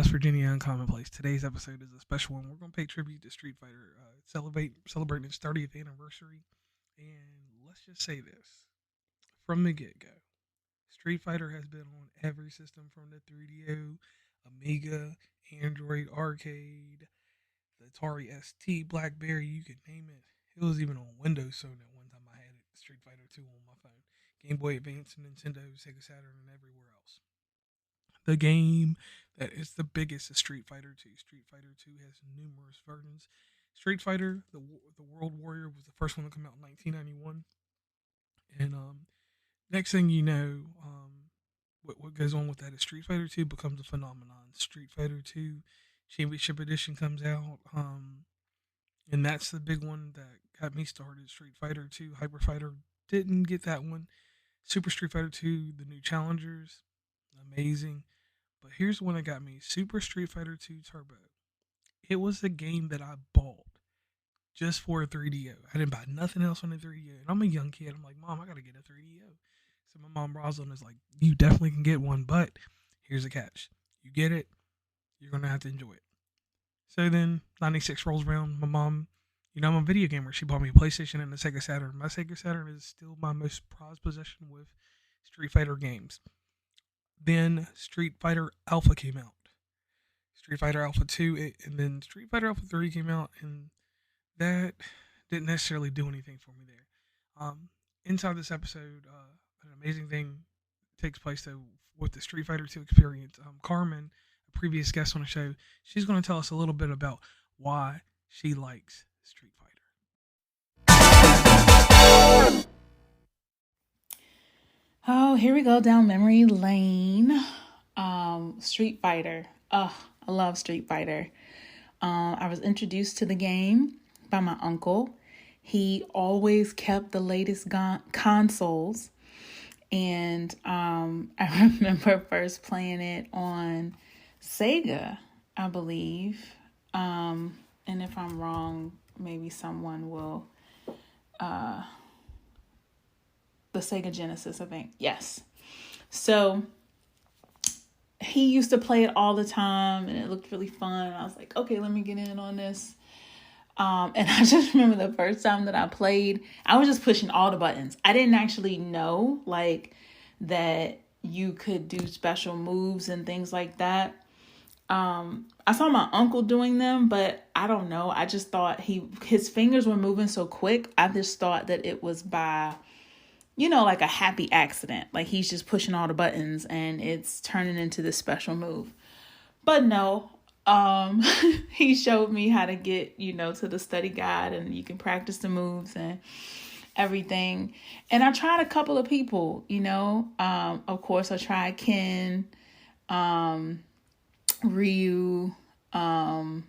West Virginia Uncommonplace. Today's episode is a special one. We're going to pay tribute to Street Fighter, celebrating its 30th anniversary. And let's just say this from the get go Street Fighter has been on every system from the 3DO, Amiga, Android, Arcade, the Atari ST, Blackberry, you could name it. It was even on Windows Phone at one time. I had Street Fighter 2 on my phone. Game Boy Advance, Nintendo, Sega Saturn, and everywhere else. The game that is the biggest is Street Fighter 2. Street Fighter 2 has numerous versions. Street Fighter, the World Warrior, was the first one to come out in 1991. And next thing you know, what goes on with that is Street Fighter 2 becomes a phenomenon. Street Fighter 2 Championship Edition comes out. And that's the big one that got me started. Street Fighter 2 Hyper Fighter didn't get that one. Super Street Fighter 2, the new challengers, amazing. But here's one that got me. Super Street Fighter 2 Turbo. It was a game that I bought just for a 3DO. I didn't buy nothing else on the 3DO. And I'm a young kid. I'm like, Mom, I got to get a 3DO. So my mom, Rosalind, is like, you definitely can get one, but here's the catch. You get it, you're going to have to enjoy it. So then 96 rolls around. My mom, I'm a video gamer. She bought me a PlayStation and a Sega Saturn. My Sega Saturn is still my most prized possession with Street Fighter games. Then Street Fighter Alpha came out. Street Fighter Alpha 2, and then Street Fighter Alpha 3 came out, and that didn't necessarily do anything for me there. Inside this episode, an amazing thing takes place, though, with the Street Fighter 2 experience. Carmen, a previous guest on the show, she's going to tell us a little bit about why she likes Street Fighter. Oh, here we go down memory lane. Street Fighter. Oh, I love Street Fighter. I was introduced to the game by my uncle. He always kept the latest consoles. And I remember first playing it on Sega, I believe. And if I'm wrong, maybe someone will... the Sega Genesis, I think. Yes. So he used to play it all the time and it looked really fun. I was like, okay, let me get in on this. And I just remember the first time that I played, I was just pushing all the buttons. I didn't actually know that you could do special moves and things like that. I saw my uncle doing them, but I don't know. I just thought his fingers were moving so quick. I just thought that it was by, like a happy accident. Like he's just pushing all the buttons and it's turning into this special move. But no, he showed me how to get, to the study guide and you can practice the moves and everything. And I tried a couple of people, of course I tried Ken, Ryu, I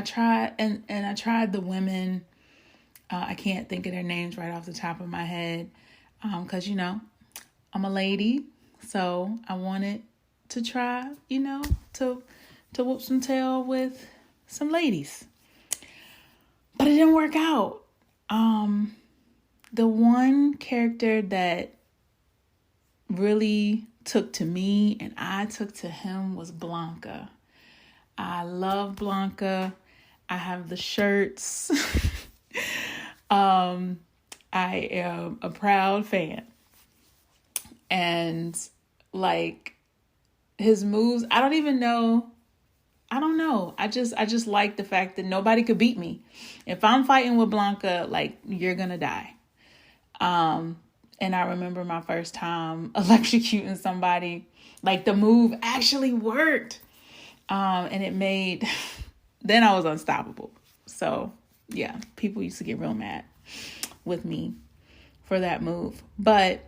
tried the women. I can't think of their names right off the top of my head. Cause I'm a lady, so I wanted to try, to whoop some tail with some ladies, but it didn't work out. The one character that really took to me and I took to him was Blanca. I love Blanca. I have the shirts. I am a proud fan. And his moves, I don't know. I just like the fact that nobody could beat me. If I'm fighting with Blanca, you're gonna die. And I remember my first time electrocuting somebody, the move actually worked. And it made, then I was unstoppable. So yeah, people used to get real mad with me for that move. But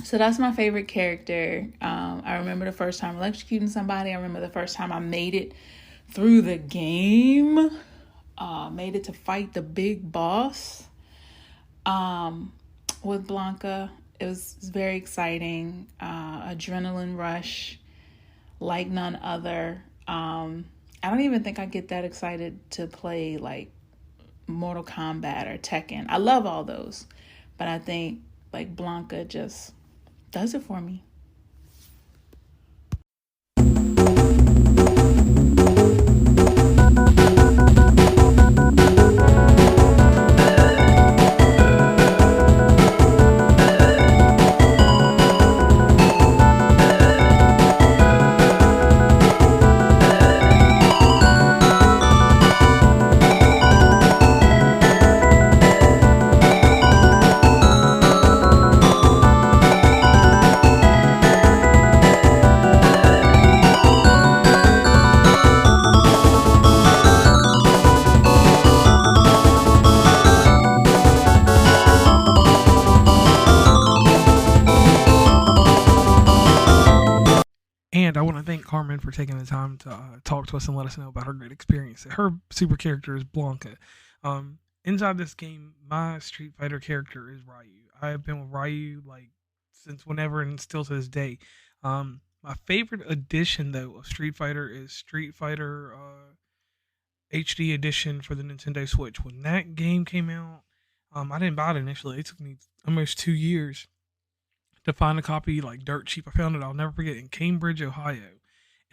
so that's my favorite character. I remember the first time electrocuting somebody. I remember the first time I made it through the game. Made it to fight the big boss with Blanca. It was very exciting. Adrenaline rush like none other. I don't even think I get that excited to play Mortal Kombat or Tekken. I love all those, but I think Blanca just does it for me. Carmen for taking the time to talk to us and let us know about her great experience. Her super character is Blanca. Inside this game, my Street Fighter character is Ryu. I have been with Ryu like since whenever and still to this day. My favorite edition though of Street Fighter is Street Fighter HD edition for the Nintendo Switch. When that game came out, I didn't buy it initially. It took me almost 2 years to find a copy like dirt cheap. I found it, I'll never forget, in Cambridge, Ohio.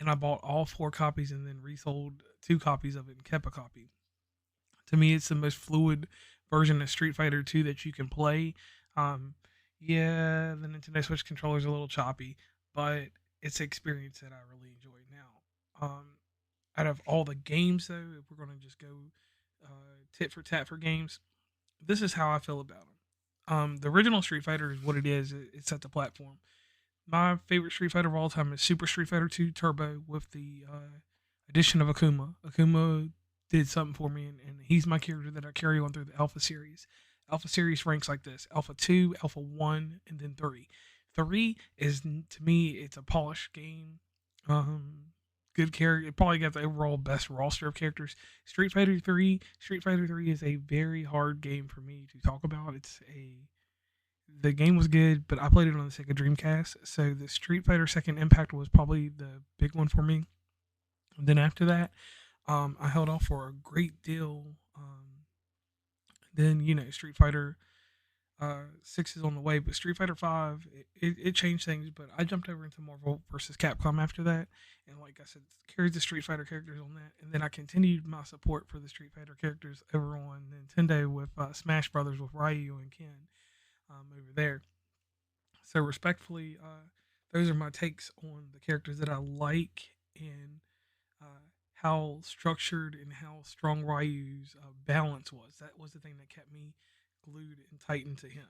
And I bought all 4 copies and then resold 2 copies of it and kept a copy. To me, it's the most fluid version of Street Fighter 2 that you can play. Yeah, the Nintendo Switch controller is a little choppy, but it's an experience that I really enjoy now. Out of all the games, though, if we're going to just go tit for tat for games, this is how I feel about them. The original Street Fighter is what it is. It's at the platform. My favorite Street Fighter of all time is Super Street Fighter 2 Turbo with the addition of Akuma. Akuma did something for me, and he's my character that I carry on through the Alpha series. Alpha series ranks like this: Alpha 2, Alpha 1, and then 3. 3 is, to me, it's a polished game. Good character. It probably got the overall best roster of characters. Street Fighter 3 is a very hard game for me to talk about. The game was good, but I played it on the Sega Dreamcast, so the Street Fighter Second Impact was probably the big one for me. And then after that, I held off for a great deal. Then Street Fighter 6 is on the way, but Street Fighter 5 it changed things. But I jumped over into Marvel versus Capcom after that, and like I said, carried the Street Fighter characters on that, and then I continued my support for the Street Fighter characters over on Nintendo with Smash Brothers with Ryu and Ken over there. So respectfully, those are my takes on the characters that I like and how structured and how strong Ryu's balance was. That was the thing that kept me glued and tightened to him.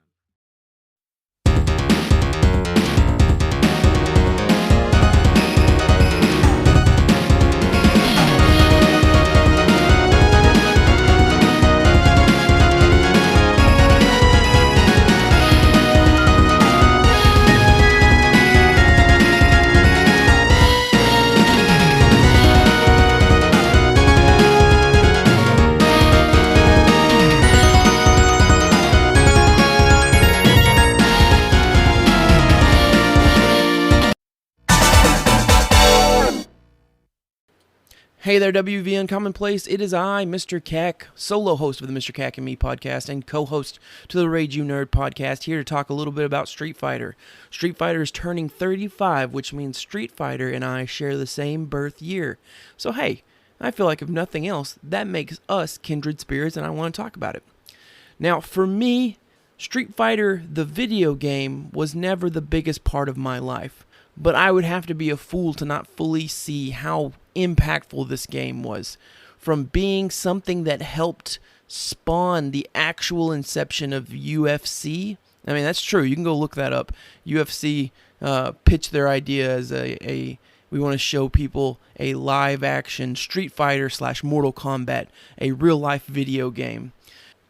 Hey there, WV Commonplace. It is I, Mr.Cac, solo host of the Mr.Cac and Me podcast and co-host to the Rage You Nerd podcast, here to talk a little bit about Street Fighter. Street Fighter is turning 35, which means Street Fighter and I share the same birth year. So hey, I feel like if nothing else, that makes us kindred spirits and I want to talk about it. Now, for me, Street Fighter, the video game, was never the biggest part of my life. But I would have to be a fool to not fully see how impactful this game was. From being something that helped spawn the actual inception of UFC. I mean, that's true. You can go look that up. UFC pitched their idea as we want to show people a live action Street Fighter / Mortal Kombat, a real life video game,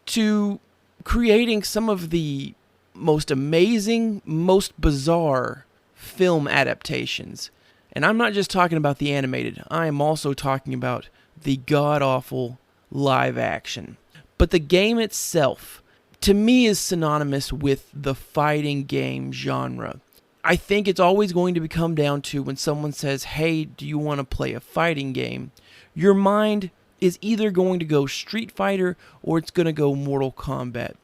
to creating some of the most amazing, most bizarre film adaptations. And I'm not just talking about the animated, I am also talking about the god-awful live action. But the game itself, to me, is synonymous with the fighting game genre. I think it's always going to come down to when someone says, hey, do you want to play a fighting game? Your mind is either going to go Street Fighter or it's going to go Mortal Kombat.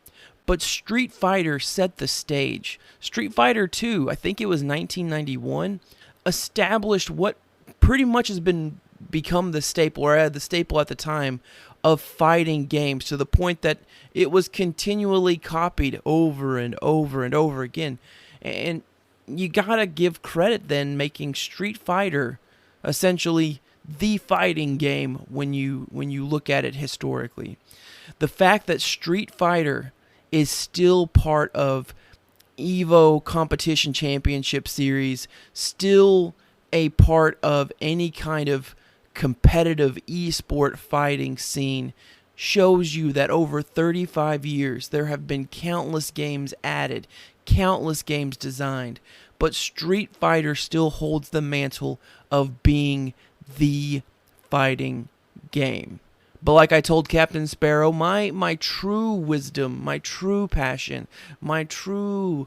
But Street Fighter set the stage. Street Fighter 2, I think it was 1991, established what pretty much has become the staple, or the staple at the time, of fighting games, to the point that it was continually copied over and over and over again. And you gotta give credit then, making Street Fighter essentially the fighting game when you look at it historically. The fact that Street Fighter is still part of Evo Competition Championship Series, still a part of any kind of competitive esport fighting scene, shows you that over 35 years there have been countless games added, countless games designed, but Street Fighter still holds the mantle of being the fighting game. But like I told Captain Sparrow, my true wisdom, my true passion, my true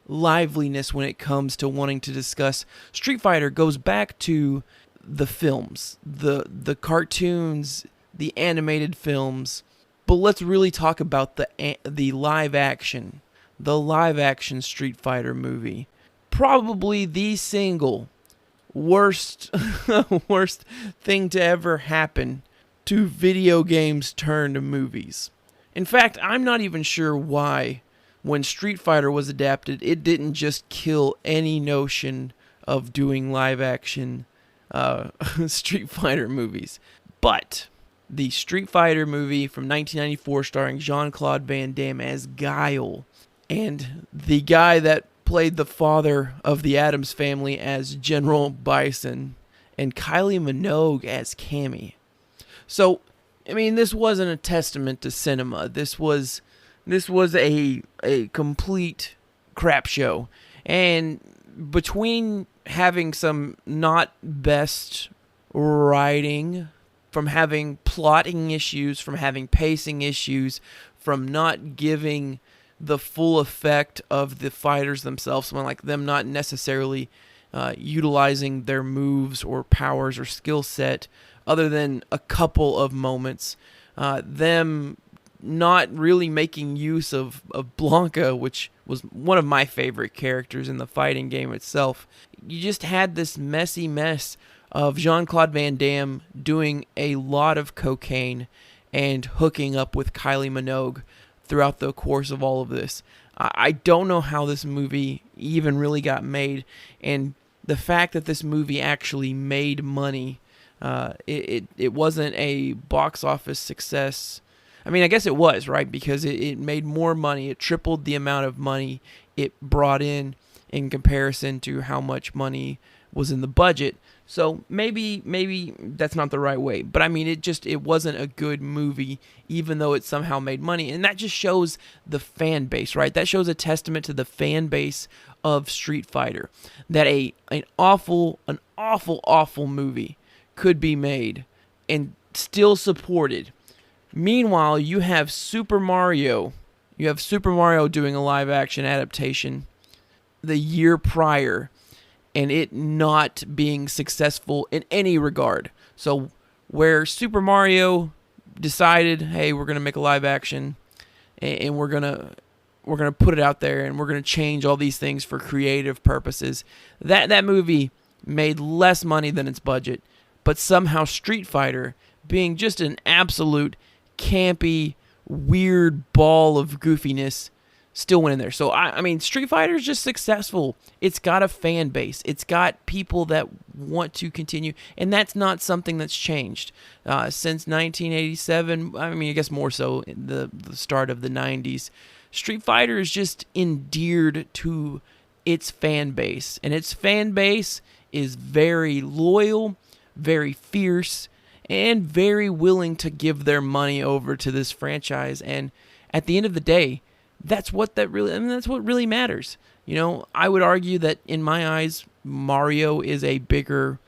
liveliness when it comes to wanting to discuss Street Fighter goes back to the films, the cartoons, the animated films. But let's really talk about the live action Street Fighter movie. Probably the single worst thing to ever happen to video games turned movies. In fact, I'm not even sure why, when Street Fighter was adapted, it didn't just kill any notion of doing live action Street Fighter movies. But the Street Fighter movie from 1994 starring Jean-Claude Van Damme as Guile, and the guy that played the father of the Addams Family as General Bison, and Kylie Minogue as Cammy. So, I mean, this wasn't a testament to cinema. This was a complete crap show. And between having some not best writing, from having plotting issues, from having pacing issues, from not giving the full effect of the fighters themselves, like them not necessarily utilizing their moves or powers or skill set, other than a couple of moments, them not really making use of Blanca, which was one of my favorite characters in the fighting game itself. You just had this messy mess of Jean-Claude Van Damme doing a lot of cocaine and hooking up with Kylie Minogue throughout the course of all of this. I don't know how this movie even really got made, and the fact that this movie actually made money, it wasn't a box office success. I mean, I guess it was, right? Because it made more money. It tripled the amount of money it brought in comparison to how much money was in the budget. So maybe that's not the right way. But I mean, it wasn't a good movie, even though it somehow made money. And that just shows the fan base, right? That shows a testament to the fan base of Street Fighter. That an awful movie could be made and still supported. Meanwhile, you have Super Mario. You have Super Mario doing a live action adaptation the year prior, and it not being successful in any regard. So where Super Mario decided, hey, we're going to make a live action, and we're going to put it out there, and we're going to change all these things for creative purposes, that movie made less money than its budget. But somehow Street Fighter, being just an absolute campy, weird ball of goofiness, still went in there. So, I mean, Street Fighter is just successful. It's got a fan base. It's got people that want to continue, and that's not something that's changed since 1987. I mean, I guess more so in the start of the 90s. Street Fighter is just endeared to its fan base, and its fan base is very loyal, very fierce, and very willing to give their money over to this franchise. And at the end of the day, that's what really matters. You know, I would argue that in my eyes, Mario is a bigger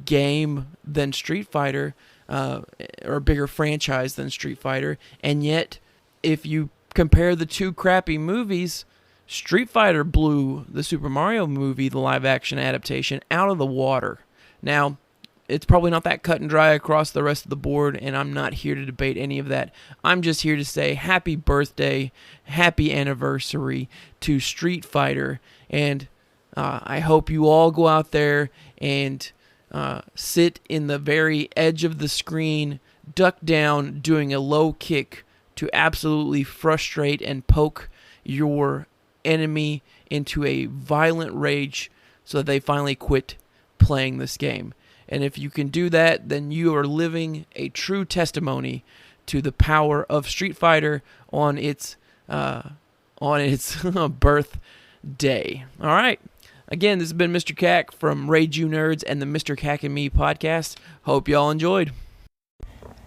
game than Street Fighter, or a bigger franchise than Street Fighter. And yet, if you compare the two crappy movies, Street Fighter blew the Super Mario movie, the live action adaptation, out of the water. Now, it's probably not that cut and dry across the rest of the board, and I'm not here to debate any of that. I'm just here to say happy birthday, happy anniversary to Street Fighter, and I hope you all go out there and sit in the very edge of the screen, duck down, doing a low kick to absolutely frustrate and poke your enemy into a violent rage so that they finally quit playing this game. And if you can do that, then you are living a true testimony to the power of Street Fighter on its birthday. All right. Again, this has been Mr. Cac from Rage You Nerds and the Mr. Cac and Me podcast. Hope y'all enjoyed.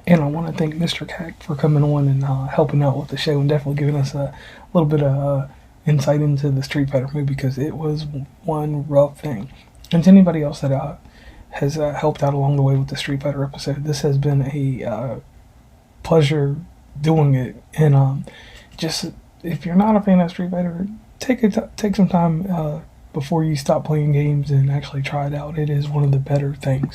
And I want to thank Mr. Cac for coming on and helping out with the show and definitely giving us a little bit of insight into the Street Fighter movie, because it was one rough thing. And to anybody else that has helped out along the way with the Street Fighter episode, this has been a pleasure doing it. And just, if you're not a fan of Street Fighter, take some time before you stop playing games and actually try it out. It is one of the better things.